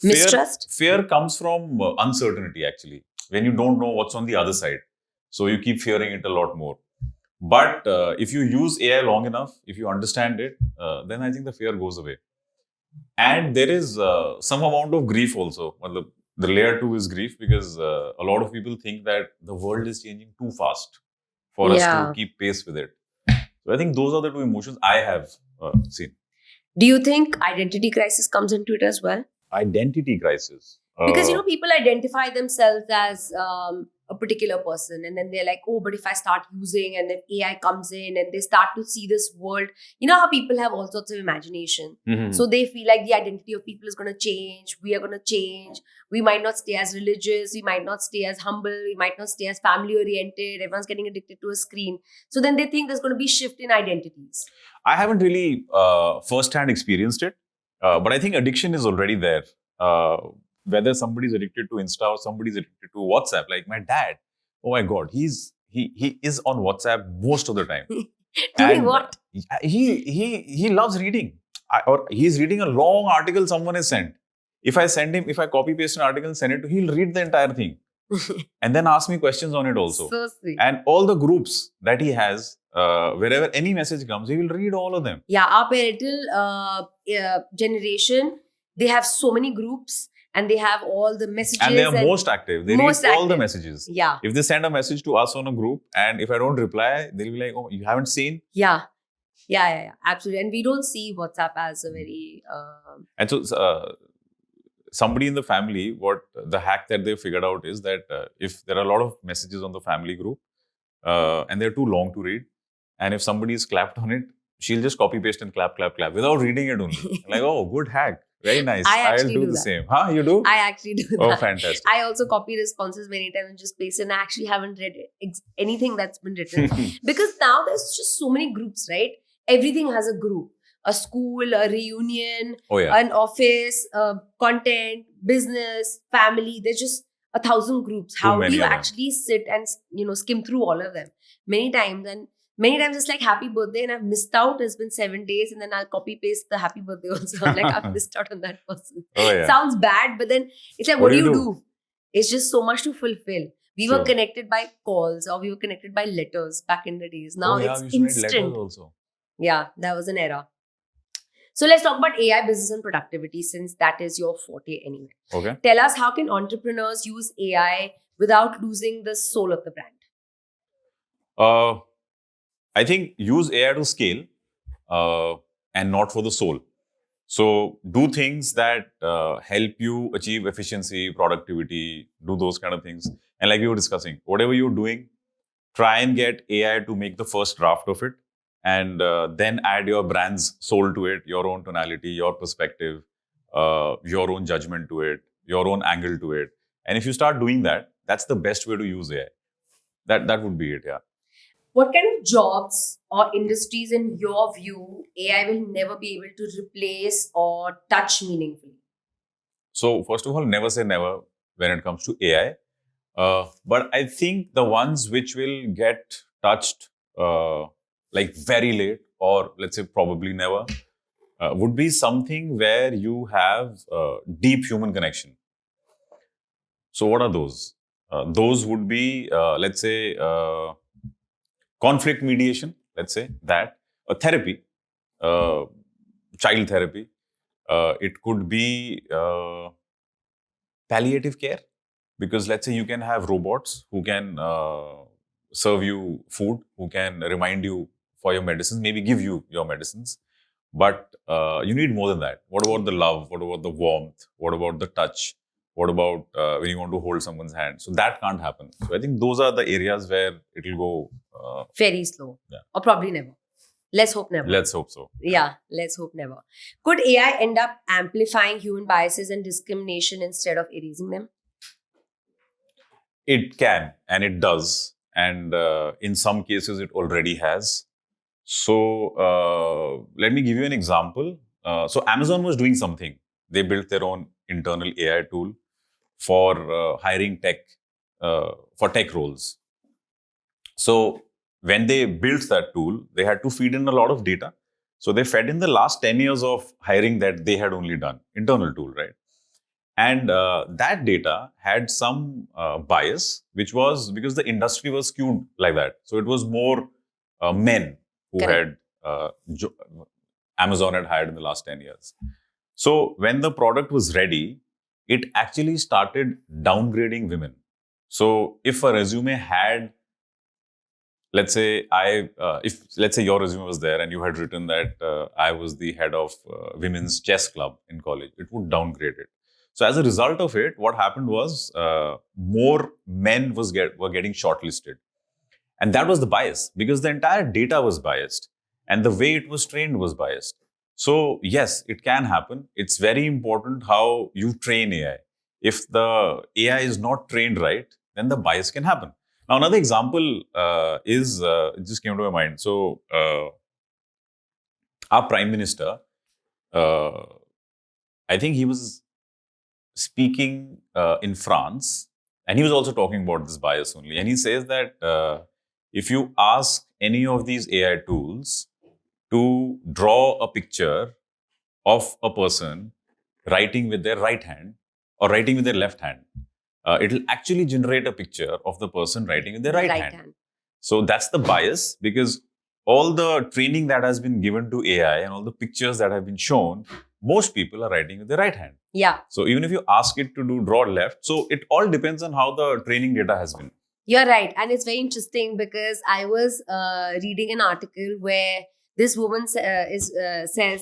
Mistrust? fear comes from uncertainty, actually, when you don't know what's on the other side. So you keep fearing it a lot more. But if you use AI long enough, if you understand it, then I think the fear goes away. And there is some amount of grief also. The layer 2 is grief because a lot of people think that the world is changing too fast for us to keep pace with it. So I think those are the 2 emotions I have seen. Do you think identity crisis comes into it as well? Identity crisis. Because, people identify themselves as a particular person, and then they're like, oh, but if I start using, and then AI comes in and they start to see this world, you know how people have all sorts of imagination. Mm-hmm. So they feel like the identity of people is going to change. We are going to change. We might not stay as religious. We might not stay as humble. We might not stay as family oriented. Everyone's getting addicted to a screen. So then they think there's going to be shift in identities. I haven't really first-hand experienced it, but I think addiction is already there. Whether somebody's addicted to Insta or somebody's addicted to WhatsApp, like my dad, oh my God, he is on WhatsApp most of the time. Doing what? He loves reading, or he's reading a long article someone has sent. If I copy paste an article and send it to him, he'll read the entire thing and then ask me questions on it also. So sweet. And all the groups that he has, wherever any message comes, he will read all of them. Yeah, our parental generation, they have so many groups. And they have all the messages. And they are most active. They read all the messages. Yeah. If they send a message to us on a group, and if I don't reply, they'll be like, oh, you haven't seen? Yeah. Absolutely. And we don't see WhatsApp as a very... And so somebody in the family, what the hack that they figured out is that if there are a lot of messages on the family group, and they're too long to read, and if somebody is clapped on it, she'll just copy paste and clap without reading it only. Like, oh, good hack. Very nice. I'll do the same. Huh? You do? I actually do that. Oh, fantastic. I also copy responses many times and just paste, and I actually haven't read anything that's been written. Because now there's just so many groups, right? Everything has a group. A school, a reunion, an office, content, business, family. There's just 1,000 groups. How do you actually sit and skim through all of them? Many times it's like happy birthday and I've missed out. It's been 7 days and then I'll copy paste the happy birthday also. I'm like, I've missed out on that person. Oh, yeah. Sounds bad, but then it's like, what do you do? It's just so much to fulfill. We were Sure. connected by calls or we were connected by letters back in the days. Now Oh yeah, it's we used to write letters instant. also. Yeah, that was an era. So let's talk about AI business and productivity since that is your forte anyway. Okay. Tell us, how can entrepreneurs use AI without losing the soul of the brand? I think use AI to scale and not for the soul. So do things that help you achieve efficiency, productivity, do those kind of things. And like we were discussing, whatever you're doing, try and get AI to make the first draft of it, and then add your brand's soul to it, your own tonality, your perspective, your own judgment to it, your own angle to it. And if you start doing that, that's the best way to use AI. That would be it, yeah. What kind of jobs or industries, in your view, AI will never be able to replace or touch meaningfully? So first of all, never say never when it comes to AI. But I think the ones which will get touched like very late, or let's say probably never, would be something where you have deep human connection. So what are those? Those would be, let's say, conflict mediation, let's say that, therapy, uh, child therapy. It could be palliative care, because let's say you can have robots who can serve you food, who can remind you for your medicines, maybe give you your medicines. But you need more than that. What about the love? What about the warmth? What about the touch? What about when you want to hold someone's hand? So that can't happen. So I think those are the areas where it will go. Very slow. Yeah. Or probably never. Let's hope never. Let's hope so. Yeah, let's hope never. Could AI end up amplifying human biases and discrimination instead of erasing them? It can, and it does. And in some cases, it already has. So let me give you an example. So Amazon was doing something. They built their own internal AI tool for hiring for tech roles. So when they built that tool, they had to feed in a lot of data. So they fed in the last 10 years of hiring that they had only done, internal tool, right? And that data had some bias, which was because the industry was skewed like that. So it was more men who Correct. had Amazon had hired in the last 10 years. So when the product was ready, it actually started downgrading women. So if a resume had, let's say let's say your resume was there and you had written that I was the head of women's chess club in college, it would downgrade it. So as a result of it, what happened was more men were getting shortlisted. And that was the bias, because the entire data was biased and the way it was trained was biased. So yes, it can happen. It's very important how you train AI. If the AI is not trained right, then the bias can happen. Now, another example it just came to my mind. So our Prime Minister, I think he was speaking in France, and he was also talking about this bias only. And he says that if you ask any of these AI tools to draw a picture of a person writing with their right hand or writing with their left hand, it will actually generate a picture of the person writing with their right hand. So that's the bias, because all the training that has been given to AI and all the pictures that have been shown, most people are writing with their right hand. Yeah. So even if you ask it to draw left, so it all depends on how the training data has been. You're right. And it's very interesting because I was reading an article where this woman says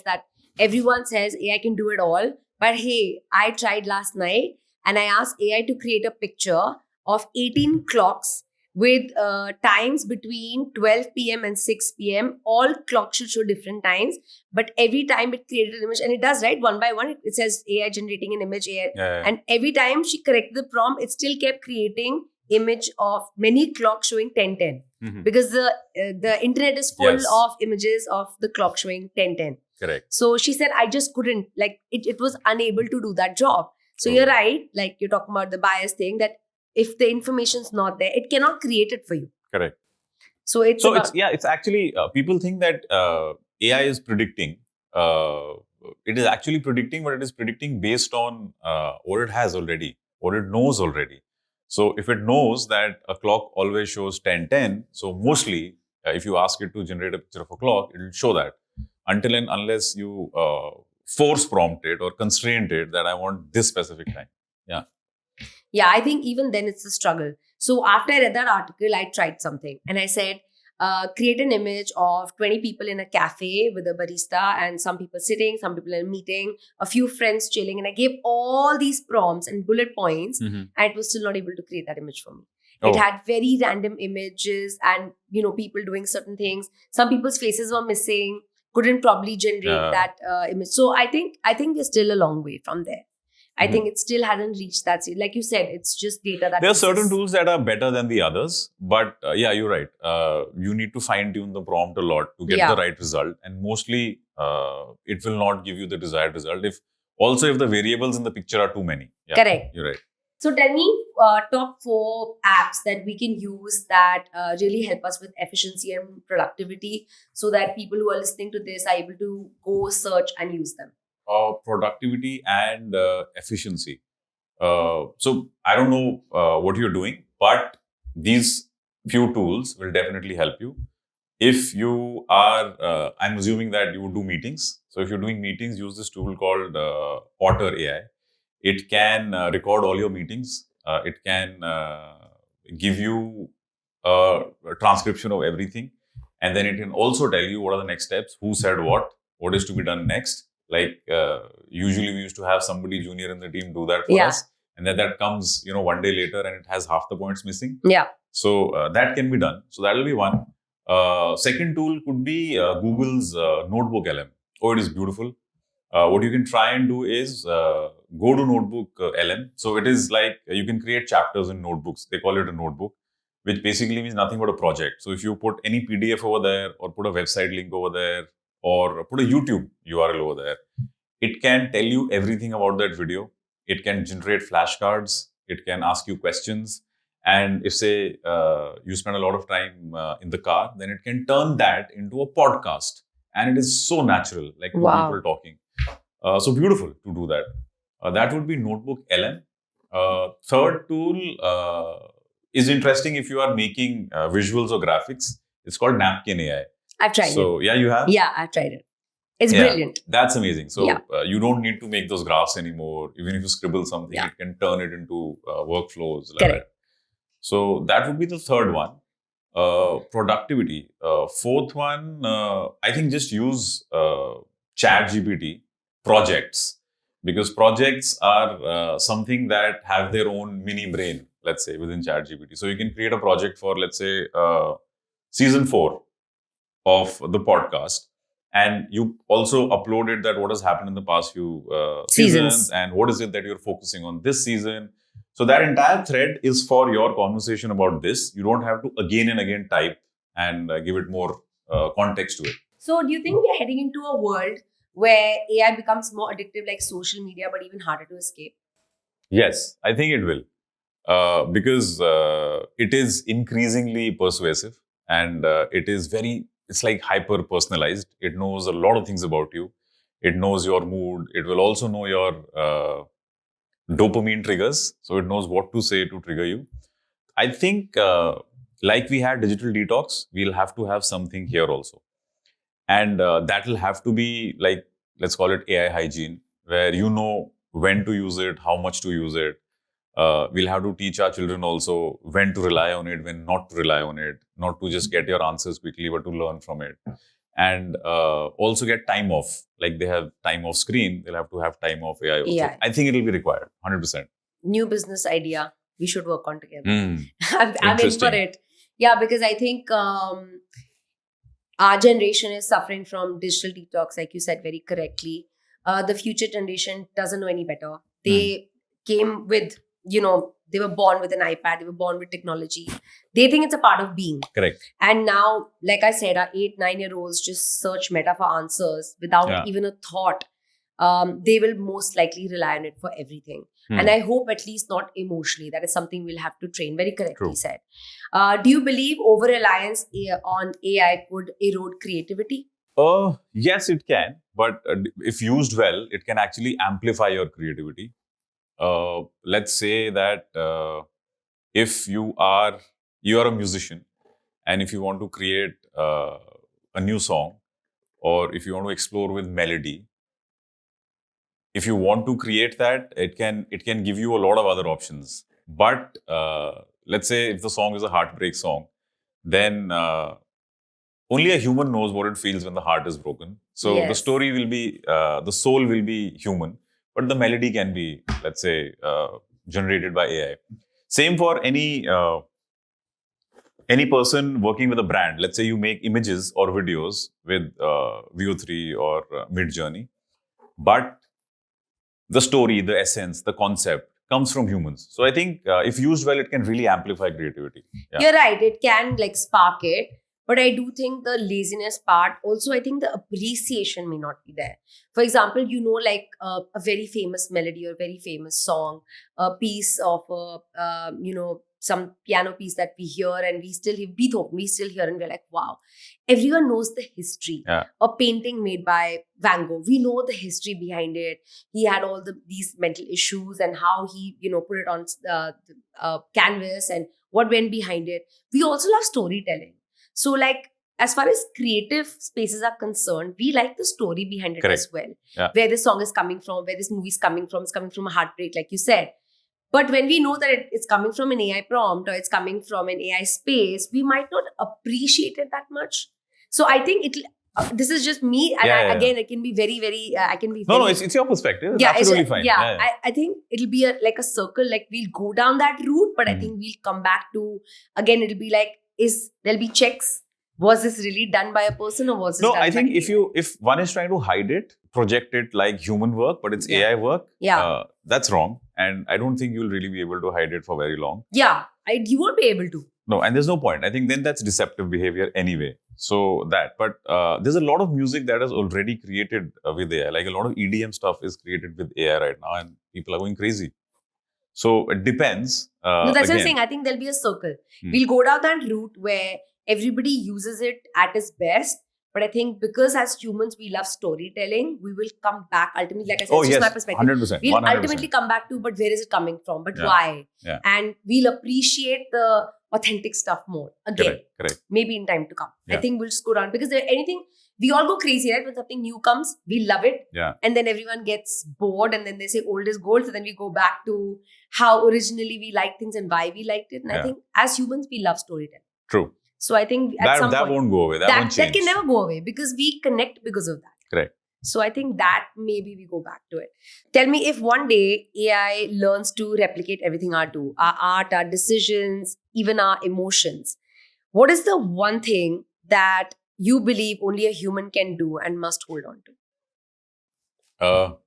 that everyone says AI can do it all. But hey, I tried last night and I asked AI to create a picture of 18 clocks with times between 12 p.m. and 6 p.m. All clocks should show different times, but every time it created an image, and it does, right? One by one, it says AI generating an image, AI. Yeah. And every time she corrected the prompt, it still kept creating image of many clocks showing 10:10, because the internet is full of images of the clock showing 10:10. Correct. So she said, I just couldn't, like, it was unable to do that job. So you're right, like you're talking about the bias thing, that if the information's not there, it cannot create it for you. Correct. So it's actually, people think that AI is predicting. It is actually predicting, but it is predicting based on what it has already, or it knows already. So if it knows that a clock always shows 10:10, so mostly if you ask it to generate a picture of a clock, it will show that. Until and unless you force prompt it or constrain it that I want this specific time. Yeah. Yeah, I think even then it's a struggle. So after I read that article, I tried something and I said, create an image of 20 people in a cafe with a barista and some people sitting, some people in a meeting, a few friends chilling. And I gave all these prompts and bullet points, and it was still not able to create that image for me. It had very random images and, people doing certain things. Some people's faces were missing, couldn't probably generate that image. So I think we're still a long way from there. I think it still hasn't reached that stage. Like you said, it's just data that there are certain tools that are better than the others, but yeah, you're right. You need to fine tune the prompt a lot to get the right result, and mostly it will not give you the desired result. If the variables in the picture are too many. Yeah, correct. You're right. So tell me top 4 apps that we can use that really help us with efficiency and productivity, so that people who are listening to this are able to go search and use them. Productivity and efficiency. So I don't know what you're doing, but these few tools will definitely help you. If you are, I'm assuming that you would do meetings. So if you're doing meetings, use this tool called Otter AI. It can record all your meetings. It can give you a transcription of everything. And then it can also tell you what are the next steps, who said what is to be done next. Like usually we used to have somebody junior in the team do that for us. And then that comes, one day later and it has half the points missing. Yeah. So that can be done. So that will be one. Second tool could be Google's Notebook LM. Oh, it is beautiful. What you can try and do is go to Notebook LM. So it is like you can create chapters in notebooks. They call it a notebook, which basically means nothing but a project. So if you put any PDF over there or put a website link over there or put a YouTube URL over there, it can tell you everything about that video. It can generate flashcards. It can ask you questions. And if, say, you spend a lot of time in the car, then it can turn that into a podcast. And it is so natural, like two people talking. So beautiful to do that. That would be Notebook LM. Third tool is interesting if you are making visuals or graphics. It's called Napkin AI. I've tried it. So, yeah, you have? Yeah, I've tried it. It's brilliant. That's amazing. So, you don't need to make those graphs anymore. Even if you scribble something, it can turn it into workflows. Like correct. That. So, that would be the third one. Productivity. Fourth one, I think just use ChatGPT projects, because projects are something that have their own mini brain, let's say, within ChatGPT. So you can create a project for, let's say, season 4 of the podcast, and you also uploaded that what has happened in the past few seasons and what is it that you're focusing on this season. So that entire thread is for your conversation about this. You don't have to again and again type and give it more context to it. So do you think we're heading into a world where AI becomes more addictive like social media, but even harder to escape? Yes, I think it will. Because it is increasingly persuasive, and it's like hyper personalized. It knows a lot of things about you. It knows your mood. It will also know your dopamine triggers. So it knows what to say to trigger you. I think like we had digital detox, we'll have to have something here also. And that will have to be like, let's call it AI hygiene, where you know when to use it, how much to use it. We'll have to teach our children also when to rely on it, when not to rely on it, not to just get your answers quickly, but to learn from it. And also get time off. Like they have time off screen, they'll have to have time off AI also. Yeah. I think it will be required, 100%. New business idea we should work on together. I'm in for it. Yeah, because I think our generation is suffering from digital detox, like you said very correctly. The future generation doesn't know any better. They came with, they were born with an iPad, they were born with technology. They think it's a part of being. Correct. And now, like I said, our 8-9-year-olds just search Meta for answers without even a thought. They will most likely rely on it for everything. And I hope at least not emotionally. That is something we'll have to train. Very correctly said. Do you believe over-reliance on AI could erode creativity? Yes, it can. But if used well, it can actually amplify your creativity. let's say that if you are a musician, and if you want to create a new song, or if you want to explore with melody, if you want to create that, it can give you a lot of other options. But let's say if the song is a heartbreak song, then only a human knows what it feels when the heart is broken. So the Yes. story will be, the soul will be human, but the melody can be, let's say, generated by AI. Same for any person working with a brand. Let's say you make images or videos with VO3 or Midjourney, but the story, the essence, the concept comes from humans. So I think if used well, it can really amplify creativity. Yeah. You're right. It can like spark it. But I do think the laziness part, also, I think the appreciation may not be there. For example, like a very famous melody or very famous song, a piece of, some piano piece that we hear and we still hear Beethoven, we still hear and we're like, wow. Everyone knows the history. Yeah. A painting made by Van Gogh, we know the history behind it. He had all these mental issues and how he, put it on canvas and what went behind it. We also love storytelling. So, like, as far as creative spaces are concerned, we like the story behind it Correct. as well. Yeah. Where this song is coming from, where this movie is coming from. It's coming from a heartbreak, like you said. But when we know that it's coming from an AI prompt or it's coming from an AI space, we might not appreciate it that much. So, I think this is just me. And again, it can be very, very, I can be No, it's your perspective. It's absolutely fine. Yeah. I think it'll be like a circle, like we'll go down that route, but I think we'll come back to, again, it'll be like, there'll be checks. Was this really done by a person or was this done I think by if one is trying to hide it, project it like human work, but it's AI work, that's wrong. And I don't think you'll really be able to hide it for very long. Yeah, you won't be able to. No, and there's no point. I think then that's deceptive behavior anyway. So but there's a lot of music that is already created with AI. Like a lot of EDM stuff is created with AI right now, and people are going crazy. So it depends. No, that's what I'm saying. I think there'll be a circle. We'll go down that route where everybody uses it at its best. But I think because as humans, we love storytelling, we will come back ultimately, like I said, it's just my perspective. 100%. We'll 100%. ultimately come back to, but where is it coming from? But why? Yeah. And we'll appreciate the authentic stuff more. Again, correct. Maybe in time to come. Yeah. I think we'll just go down because we all go crazy, right? When something new comes, we love it. Yeah. And then everyone gets bored and then they say old is gold. So then we go back to how originally we liked things and why we liked it. And I think as humans, we love storytelling. True. So I think at some that point, won't go away. That won't change. That can never go away because we connect because of that. Correct. So I think that maybe we go back to it. Tell me, if one day AI learns to replicate everything our art, our decisions, even our emotions, what is the one thing that you believe only a human can do and must hold on to?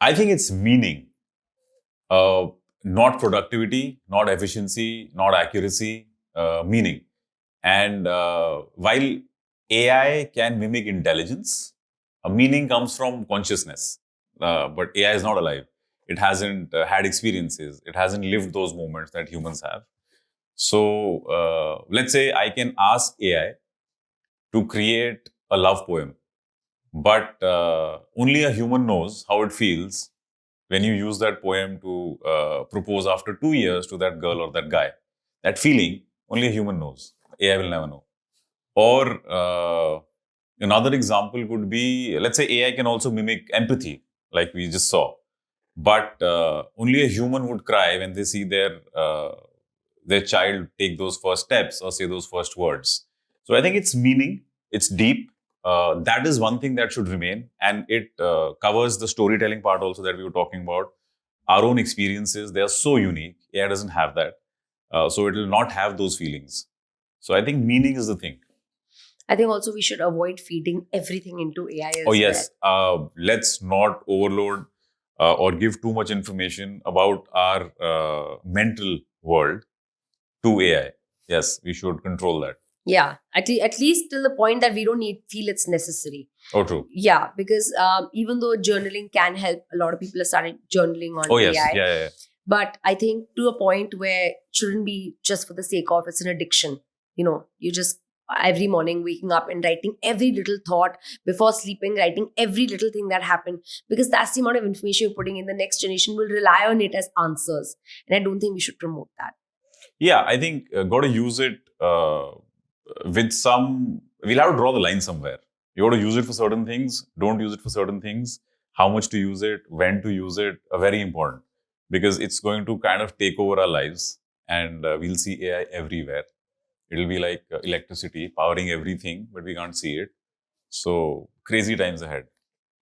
I think it's meaning. Not productivity, not efficiency, not accuracy, meaning. And while AI can mimic intelligence, a meaning comes from consciousness. But AI is not alive. It hasn't had experiences. It hasn't lived those moments that humans have. So let's say I can ask AI to create a love poem, but only a human knows how it feels when you use that poem to propose after 2 years to that girl or that guy. That feeling, only a human knows. AI will never know. Or another example could be, let's say AI can also mimic empathy, like we just saw. But only a human would cry when they see their child take those first steps or say those first words. So I think it's meaning, it's deep. That is one thing that should remain. And it covers the storytelling part also that we were talking about. Our own experiences, they are so unique. AI doesn't have that. So it will not have those feelings. So I think meaning is the thing. I think also we should avoid feeding everything into AI as well. Yes. Let's not overload or give too much information about our mental world to AI. Yes, we should control that. Yeah, at least till the point that we don't feel it's necessary. Oh, true. Yeah, because even though journaling can help, a lot of people have started journaling on AI. Yes. Yeah. But I think to a point where it shouldn't be just for the sake of it's an addiction. You just every morning, waking up and writing every little thought, before sleeping writing every little thing that happened, because that's the amount of information you're putting in. The next generation will rely on it as answers, and I don't think we should promote that. Yeah, I think got to use it with some. We'll have to draw the line somewhere. You got to use it for certain things. Don't use it for certain things. How much to use it, when to use it, very important, because it's going to kind of take over our lives, and we'll see AI everywhere. It'll be like electricity powering everything, but we can't see it. So crazy times ahead.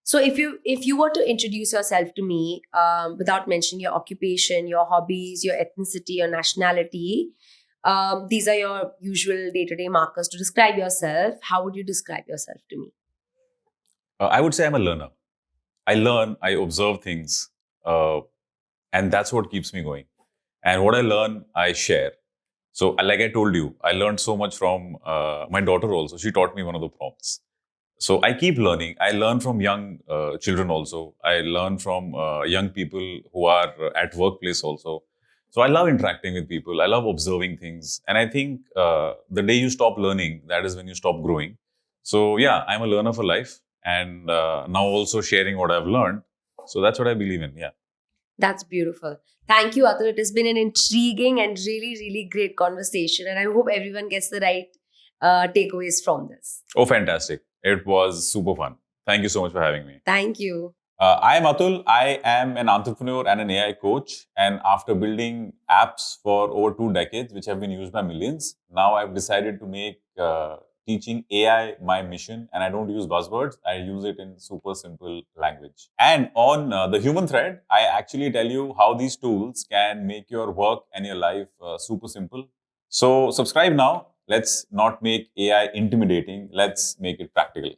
So if you were to introduce yourself to me, without mentioning your occupation, your hobbies, your ethnicity, your nationality, these are your usual day-to-day markers to describe yourself. How would you describe yourself to me? I would say I'm a learner. I learn, I observe things, and that's what keeps me going. And what I learn, I share. So, like I told you, I learned so much from my daughter also. She taught me one of the prompts. So, I keep learning. I learn from young children also. I learn from young people who are at workplace also. So, I love interacting with people. I love observing things. And I think the day you stop learning, that is when you stop growing. So, yeah, I'm a learner for life. And now also sharing what I've learned. So, that's what I believe in. Yeah. That's beautiful. Thank you, Atul. It has been an intriguing and really, really great conversation. And I hope everyone gets the right takeaways from this. Oh, fantastic. It was super fun. Thank you so much for having me. Thank you. I am Atul. I am an entrepreneur and an AI coach. And after building apps for over 2 decades, which have been used by millions, now I've decided to make teaching AI my mission. And I don't use buzzwords, I use it in super simple language. And on the human thread, I actually tell you how these tools can make your work and your life super simple. So subscribe now. Let's not make AI intimidating. Let's make it practical.